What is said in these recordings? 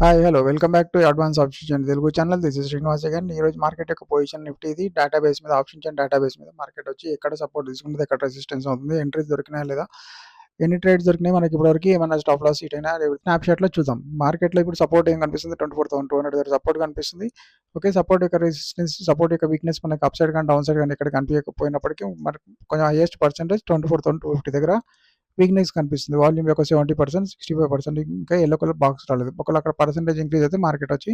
Hi hello welcome back to advance option chain Telugu channel. This is Srinivas again. ఈ రోజు market యొక్క position Nifty ఇది database మీద option chain database మీద market వచ్చి ఎక్కడ సపోర్ట్ తీసుకుంటుంది, ఎక్కడ రెసిస్టెన్స్ అవుతుంది, ఎంట్రీస్ దొరికినాయా లేదా, ఎన్ని ట్రేడ్స్ దొరికినాయి, మనకి ఇప్పటివరకు ఏమైనా స్టాప్ లాస్ హీట్ అయినా స్నాప్ షాట్ లో చూద్దాం. మార్కెట్ లో ఇప్పుడు సపోర్ట్ ఏం కనిపిస్తుంది, 24,200 దగ్గర సపోర్ట్ కనిపిస్తుంది. ఓకే, సపోర్ట్ యొక్క రెసిస్టెన్స్, సపోర్ట్ యొక్క వీక్నెస్ మనకి అప్ సైడ్ కానీ డౌన్ సైడ్ కానీ ఎక్కడ కనిపించకపోయినప్పటికీ మనకి కొంచెం హైయెస్ట్ పర్సెంటేజ్ 24,250 దగ్గర వీక్నెస్ కనిపిస్తుంది. వాల్యూమ్ యొక్క 70%, 65%, ఇంకా ఎల్లో కలర్ బాక్స్ రాలేదు. ఒకవేళ అక్కడ పర్సెంటేజ్ ఇంక్రీజ్ అయితే మార్కెట్ వచ్చి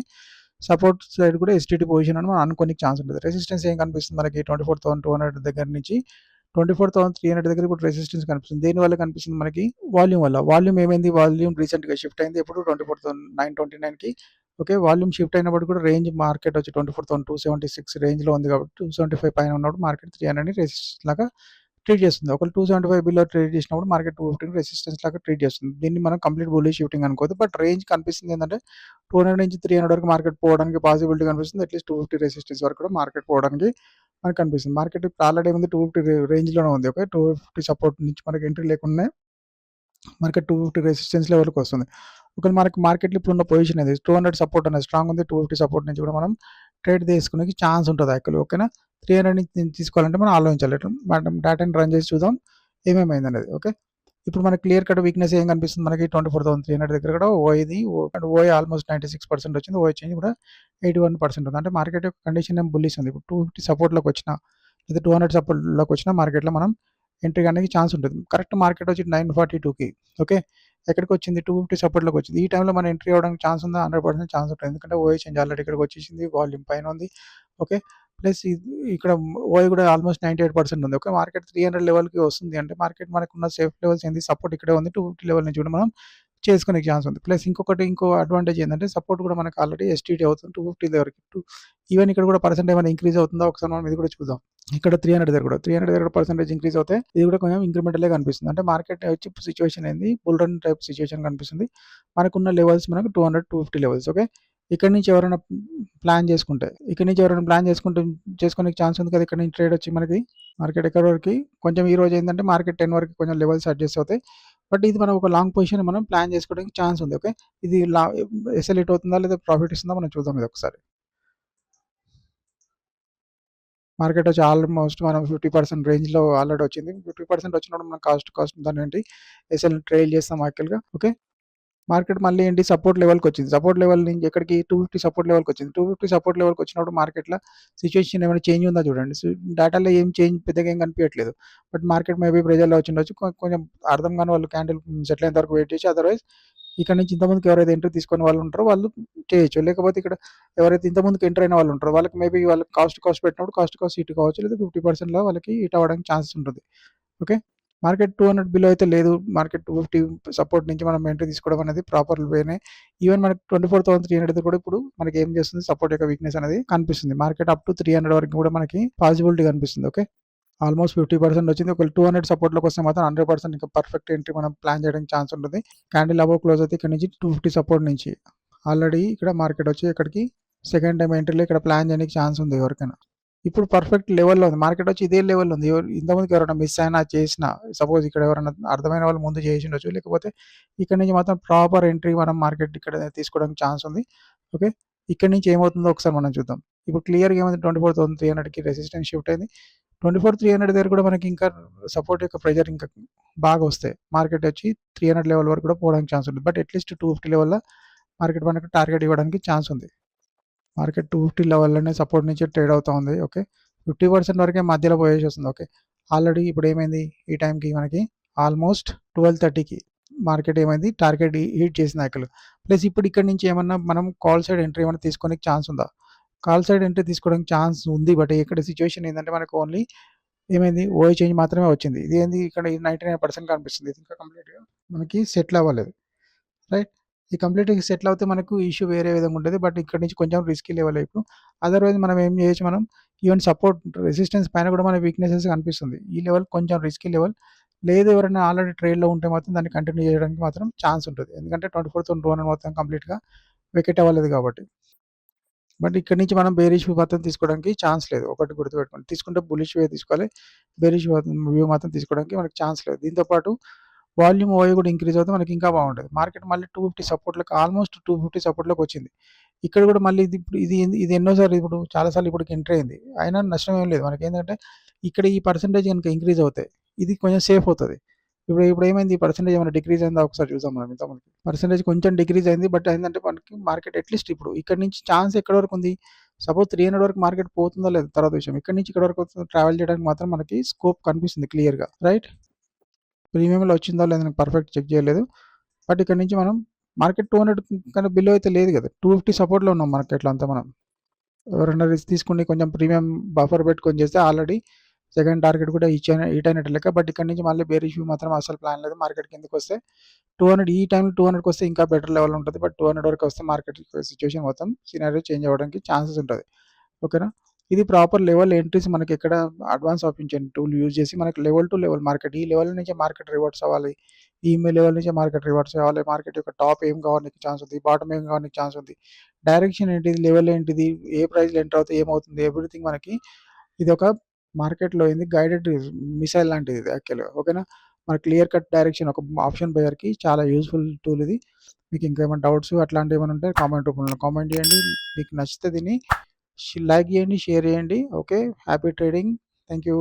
సపోర్ట్ సైడ్ కూడా ఎస్టీటీ పొజిషన్ అని మనం అనుకోనికి ఛాన్స్ ఉంటుంది. రెసిస్టెన్స్ ఏం కనిపిస్తుంది మనకి 24,200 దగ్గర నుంచి 24,300 దగ్గర ఇప్పుడు రెసిస్టెన్స్ కనిపిస్తుంది. దేని వల్ల కనిపిస్తుంది మనకి? వాల్యూమ్ వల్ల. వాల్యూమ్ ఏమైంది? వాల్యూమ్ రీసెంట్ గా షిఫ్ట్ అయింది. ఇప్పుడు 24,929 కి. ఓకే, వాల్యూమ్ షిఫ్ట్ అయినప్పుడు కూడా రేంజ్ మార్కెట్ వచ్చి 24,276 రేంజ్ లో ఉంది కాబట్టి 275 పైన ఉన్నప్పుడు మార్కెట్ 300 ని రెసిస్టెన్స్ లాగా ట్రీట్ చేస్తుంది. ఒకవేళ 275 బిలో ట్రేడ్ చేసినప్పుడు మార్కెట్ 250 రెసిస్టెన్స్ లాగా ట్రీట్ చేస్తుంది. దీన్ని మనం కంప్లీట్ బుల్లిష్ షిఫ్టింగ్ అనుకోవద్దు. బట్ రేంజ్ కనిపిస్తుంది ఏంటంటే 200 నుంచి 300 వరకు మార్కెట్ పోవడానికి పాసిబిలిటీ కనిపిస్తుంది. అట్లీస్ట్ 250 రెసిస్టెన్స్ వరకు కూడా మార్కెట్ పోవడానికి మనకు కనిపిస్తుంది. మార్కెట్ ఇప్పుడు ఆల్రెడీ ఉంది 250 రేంజ్ లోనే ఉంది. ఓకే, 250 సపోర్ట్ నుంచి మనకి ఎంట్రీ లేకుండా మార్కెట్ 250 రెసిస్టెన్స్ లెవెల్కి వస్తుంది. ఒకవేళ మనకి మార్కెట్లో ఇప్పుడు ఉన్న పొజిషన్ అది 200 సపోర్ట్ అనేది స్ట్రాంగ్ ఉంది. 250 సపోర్ట్ నుంచి కూడా మనం ట్రేడ్ తీసుకునే ఛాన్స్ ఉంటుంది యాక్చువల్లీ. ఓకేనా, 300 నుంచి తీసుకోవాలంటే మనం ఆలోచించాలి. మనం డేటాని రన్ చేసి చూద్దాం ఏమేమైంది అనేది. ఓకే, ఇప్పుడు మనకి క్లియర్ కట్ వీక్నెస్ ఏం కనిపిస్తుంది మనకి 24,300 దగ్గర కూడా ఓఐ ఆల్మోస్ట్ 96% వచ్చింది. ఓఐ చేంజ్ కూడా 81% ఉంది. అంటే మార్కెట్ యొక్క కండిషన్ ఏం బుల్లిష్ ఉంది. ఇప్పుడు 250 సపోర్ట్లోకి వచ్చినా లేదా 200 సపోర్ట్లోకి వచ్చినా మార్కెట్లో మనం ఎంట్రీ అనేది ఛాన్స్ ఉంటుంది. కరెక్ట్ మార్కెట్ వచ్చి 942కి. ఓకే, ఎక్కడికి వచ్చింది? 250 సపోర్ట్లోకి వచ్చింది. ఈ టైంలో మనం ఎంట్రీ అవ్వడానికి ఛాన్స్ ఉందా? 100% ఛాన్స్ ఉంటుంది. ఎందుకంటే ఓఐ చేంజ్ ఆల్రెడీ ఇక్కడికి వచ్చేసింది, వాల్యూమ్ పైన ఉంది. ఓకే, ప్లస్ ఇక్కడ ఓఐ కూడా ఆల్మోస్ట్ 98% ఉంది. ఓకే, మార్కెట్ 300 లెవెల్కి వస్తుంది అంటే మార్కెట్ మనకున్న సేఫ్ లెవెల్స్ ఏంది? సపోర్ట్ ఇక్కడే ఉంది. 250 లెవెల్ నుంచి కూడా మనం చేసుకునే ఛాన్స్ ఉంది. ప్లస్ ఇంకో అడ్వాంటేజ్ ఏంటంటే సపోర్ట్ కూడా మనకు ఆల్రెడీ ఎస్టీటీ అవుతుంది 250 దగ్గరికి. ఈవెన్ ఇక్కడ కూడా పర్సెంట్ ఏమైనా ఇంక్రీజ్ అవుతుందో ఒకసారి మనం ఇది కూడా చూద్దాం. ఇక్కడ 300 దగ్గర పర్సెంటేజ్ ఇంక్రీజ్ అవుతే ఇది కూడా కొంచెం ఇంక్రిమెంటలే కనిపిస్తుంది. అంటే మార్కెట్ వచ్చి సిచ్యువేషన్ ఏంది? బుల్ రన్ టైప్ సిచ్యువేషన్ కనిపిస్తుంది. మనకున్న లెవెల్స్ మనకు 200, 250 లెవెల్స్. ఓకే, ఇక్కడ నుంచి ఎవరైనా ప్లాన్ చేసుకునే ఛాన్స్ ఉంది కదా. ఇక్కడ నుంచి ట్రేడ్ వచ్చి మనకి మార్కెట్ ఎక్కడ వరకు కొంచెం ఈ రోజు ఏంటంటే మార్కెట్ 10 వరకు కొంచెం లెవెల్స్ అడ్జస్ట్ అవుతాయి. బట్ ఇది మనం ఒక లాంగ్ పొజిషన్ మనం ప్లాన్ చేసుకోవడానికి ఛాన్స్ ఉంది. ఓకే, ఇది ఎస్ఎల్ఇట్ అవుతుందా లేదా ప్రాఫిట్ ఇస్తుందా మనం చూద్దాం ఇది ఒకసారి. మార్కెట్ వచ్చి ఆల్మోస్ట్ మనం 50% రేంజ్లో ఆల్రెడీ వచ్చింది. 50% వచ్చినప్పుడు మనం కాస్ట్ దాని ఏంటి ఎస్ఎల్ ట్రైల్ చేస్తాం యాక్చువల్గా. ఓకే, మార్కెట్ మళ్ళీ ఏంటి సపోర్ట్ లెవెల్కి వచ్చింది. సపోర్ట్ లెవెల్ నుంచి ఎక్కడికి 250 సపోర్ట్ లెవెల్కి వచ్చింది. 250 సపోర్ట్ లెవెల్కి వచ్చినప్పుడు మార్కెట్లో సిచ్యువేషన్ ఏమైనా చేంజ్ ఉందా చూడండి. డేటాలో ఏం చేంజ్ పెద్దగా ఏం కనిపించట్లేదు. బట్ మార్కెట్ మేబీ ప్రెజర్లో వచ్చిండొచ్చు. కొంచెం అర్థం కాని వాళ్ళు క్యాండిల్ సెటిల్ అయిన వరకు వెయిట్ చేసి అదర్వైజ్ ఇక్కడ నుంచి ఇంతమందికి ఎవరైతే ఎంట్రీ తీసుకునే వాళ్ళు ఉంటారో వాళ్ళు చేయొచ్చు. లేకపోతే ఇక్కడ ఎవరైతే ఇంతమందికి ఎంటర్ అయిన వాళ్ళు ఉంటారో వాళ్ళకి మేబీ వాళ్ళకి కాస్ట్ పెట్టినప్పుడు కాస్ట్ ఇటు కావచ్చు, లేదా 50%లో వాళ్ళకి ఇటు అవ్వడానికి ఛాన్సెస్ ఉంటుంది. ఓకే, మార్కెట్ 200 బిలో అయితే లేదు. మార్కెట్ 250 సపోర్ట్ నుంచి మనం ఎంట్రీ తీసుకోవడం అనేది ప్రాపర్ వేనే. ఈవెన్ మనకి 24,300 కూడా ఇప్పుడు మనకి ఏం చేస్తుంది? సపోర్ట్ యొక్క వీక్నెస్ అనేది కనిపిస్తుంది. మార్కెట్ అప్ టు 300 వరకు కూడా మనకి పాసిబిలిటీ కనిపిస్తుంది. ఓకే, ఆల్మోస్ట్ 50% వచ్చింది. ఒకవేళ 200 సపోర్ట్లోకి వస్తే మాత్రం 100% ఇంకా పర్ఫెక్ట్ ఎంట్రీ మనం ప్లాన్ చేయడానికి ఛాన్స్ ఉంటుంది. క్యాండిల్ అబౌవ్ క్లోజ్ అయితే ఇక్కడ నుంచి 250 సపోర్ట్ నుంచి ఆల్రెడీ ఇక్కడ మార్కెట్ వచ్చి ఇక్కడికి సెకండ్ టైం ఎంట్రీలో ఇక్కడ ప్లాన్ చేయడానికి ఛాన్స్ ఉంది ఎవరికైనా. ఇప్పుడు పర్ఫెక్ట్ లెవెల్లో ఉంది మార్కెట్ వచ్చి ఇదే లెవెల్లో ఉంది. ఇంతమందికి ఎవరైనా మిస్ అయినా చేసినా సపోజ్ ఇక్కడ ఎవరైనా అర్థమైన వాళ్ళు ముందు చేసి ఉండొచ్చు. లేకపోతే ఇక్కడ నుంచి మాత్రం ప్రాపర్ ఎంట్రీ మనం మార్కెట్ ఇక్కడ తీసుకోవడానికి ఛాన్స్ ఉంది. ఓకే, ఇక్కడ నుంచి ఏమవుతుందో ఒకసారి మనం చూద్దాం. ఇప్పుడు క్లియర్గా ఏమైంది? 24,300కి రెసిస్టెన్స్ షిఫ్ట్ అయింది. 24,300 దగ్గర కూడా మనకి ఇంకా సపోర్ట్ యొక్క ప్రెజర్ ఇంకా బాగా వస్తాయి. మార్కెట్ వచ్చి 300 లెవెల్ వరకు కూడా పోవడానికి ఛాన్స్ ఉంది. బట్ అట్లీస్ట్ 250 లెవెల్లో మార్కెట్ మనకు టార్గెట్ ఇవ్వడానికి ఛాన్స్ ఉంది. మార్కెట్ 250 లెవెల్లోనే సపోర్ట్ నుంచి ట్రేడ్ అవుతా ఉంది. ఓకే, 50% వరకే మధ్యలో పోయేసి వస్తుంది. ఓకే, ఆల్రెడీ ఇప్పుడు ఏమైంది? ఈ టైంకి మనకి ఆల్మోస్ట్ 12:30కి మార్కెట్ ఏమైంది? టార్గెట్ హీట్ చేసింది యాక్చువల్. ప్లస్ ఇప్పుడు ఇక్కడ నుంచి ఏమన్నా మనం కాల్ సైడ్ ఎంట్రీ ఏమైనా తీసుకొని ఛాన్స్ ఉందా? కాల్ సైడ్ ఎంట్రీ తీసుకోవడానికి ఛాన్స్ ఉంది. బట్ ఇక్కడ సిచ్యువేషన్ ఏంటంటే మనకు ఓన్లీ ఏమైంది? ఓఐ చేంజ్ మాత్రమే వచ్చింది. ఇది ఏంది? ఇక్కడ 99% కనిపిస్తుంది. ఇది ఇంకా కంప్లీట్గా మనకి సెటిల్ అవ్వలేదు. రైట్, ఈ కంప్లీట్గా సెటిల్ అవుతే మనకు ఇష్యూ వేరే విధంగా ఉంటుంది. బట్ ఇక్కడ నుంచి కొంచెం రిస్కీ లెవెల్ ఇప్పుడు. అదర్వైజ్ మనం ఏం చేయొచ్చు? మనం ఈవెన్ సపోర్ట్ రెసిస్టెన్స్ పైన కూడా మన వీక్నెసెస్ కనిపిస్తుంది. ఈ లెవెల్ కొంచెం రిస్కీ లెవెల్. లేదు ఎవరైనా ఆల్రెడీ ట్రేడ్లో ఉంటే మాత్రం దాన్ని కంటిన్యూ చేయడానికి మాత్రం ఛాన్స్ ఉంటుంది. ఎందుకంటే 24,200 మొత్తం కంప్లీట్గా వికెట్ అవ్వలేదు కాబట్టి. బట్ ఇక్కడ నుంచి మనం బేరిష్ వ్యూ మాత్రం తీసుకోవడానికి ఛాన్స్ లేదు. ఒకటి గుర్తుపెట్టుకోండి, తీసుకుంటే బులిష్ వే తీసుకోవాలి. బేరిష్ వ్యూ మాత్రం తీసుకోవడానికి మనకి ఛాన్స్ లేదు. దీంతోపాటు వాల్యూమ్ ఓఐ కూడా ఇంక్రీజ్ అవుతే మనకి ఇంకా బాగుంటుంది. మార్కెట్ మళ్ళీ 250 సపోర్ట్‌లోకి ఆల్మోస్ట్ 250 సపోర్ట్‌లోకి వచ్చింది. ఇక్కడ కూడా మళ్ళీ ఇది ఎన్నోసారి ఇప్పుడు చాలా సార్లు ఇప్పటికి ఎంటర్ అయింది. అయినా నష్టం ఏం లేదు. మనకేంటంటే ఇక్కడ ఈ పర్సెంటేజ్ గనుక ఇంక్రీజ్ అవుతాయి. ఇది కొంచెం సేఫ్ అవుతది. ఇప్పుడు ఏమైంది, ఈ పర్సెంటేజ్ ఏమైనా డిక్రీజ్ అయిందా ఒకసారి చూద్దాం మనం ఇంతకుముందు. పర్సెంటేజ్ కొంచెం డిక్రీజ్ అయింది. బట్ ఏందంటే మనకి మార్కెట్ అట్‌లీస్ట్ ఇప్పుడు ఇక్కడి నుంచి ఛాన్స్ ఎక్కడి వరకు ఉంది? సపోజ్ 300 వరకు మార్కెట్ పోతుందో లేదో తర్వాత విషయం. ఇక్కడి నుంచి ఇక్కడి వరకు ట్రావెల్ చేయడానికి మాత్రం మనకి స్కోప్ కనిపిస్తుంది క్లియర్‌గా. రైట్? ప్రీమియంలో వచ్చిందో లేదో నేను పర్ఫెక్ట్ చెక్ చేయలేదు. బట్ ఇక్కడ నుంచి మనం మార్కెట్ 200 కన్నా బిలో అయితే లేదు కదా. 250 సపోర్ట్‌లో ఉన్నాం మార్కెట్‌లో అంతా మనం. ఎవరైనా రిస్క్ తీసుకొని కొంచెం ప్రీమియం బఫర్ పెట్టుకొని చేస్తే ఆల్రెడీ సెకండ్ టార్గెట్ కూడా హిట్ అయినట్టు లెక్క. బట్ ఇక్కడ నుంచి మళ్ళీ బేరిష్ వ్యూ మాత్రం అసలు ప్లాన్ లేదు. మార్కెట్ కిందకొస్తే 200 ఈ టైంలో 200కి వస్తే ఇంకా బెటర్ లెవెల్ ఉంటుంది. బట్ 200 వరకు వస్తే మార్కెట్ సిచ్యువేషన్ మొత్తం సినారియో చేంజ్ అవ్వడానికి ఛాన్సెస్ ఉంటుంది. ఓకేనా? ఇది ప్రాపర్ లెవెల్ ఎంట్రీస్ మనకి ఎక్కడ advance option chain tool use చేసి మనకి లెవెల్ టు లెవెల్ మార్కెట్ ఈ లెవెల్ నుంచే మార్కెట్ రివర్ట్స్ అవ్వాలి. ఈ లెవెల్ నుంచే మార్కెట్ రివర్ట్స్ అవ్వాలి. మార్కెట్ యొక్క టాప్ ఏం కావడానికి ఛాన్స్ ఉంది, బాటమ్ ఏం కావడానికి ఛాన్స్ ఉంది, డైరెక్షన్ ఏంటిది, లెవెల్ ఏంటిది, ఏ ప్రైస్లో ఎంటర్ అవుతే ఏమవుతుంది, ఎవ్రీథింగ్ మనకి ఇది ఒక మార్కెట్‌లో ఏంది గైడెడ్ మిసైల్ లాంటిది ఇది యాక్చువల్‌గా. ఓకేనా? మన క్లియర్ కట్ డైరెక్షన్ ఒక ఆప్షన్ బయర్‌కి చాలా యూజ్‌ఫుల్ టూల్ ఇది. మీకు ఇంకేమైనా డౌట్స్ అట్లాంటివి ఏమైనా ఉంటే కామెంట్ రూపంలో కామెంట్ చేయండి. మీకు నచ్చితే దీన్ని లైక్ చేయండి, షేర్ చేయండి. Okay. Happy trading. Thank you.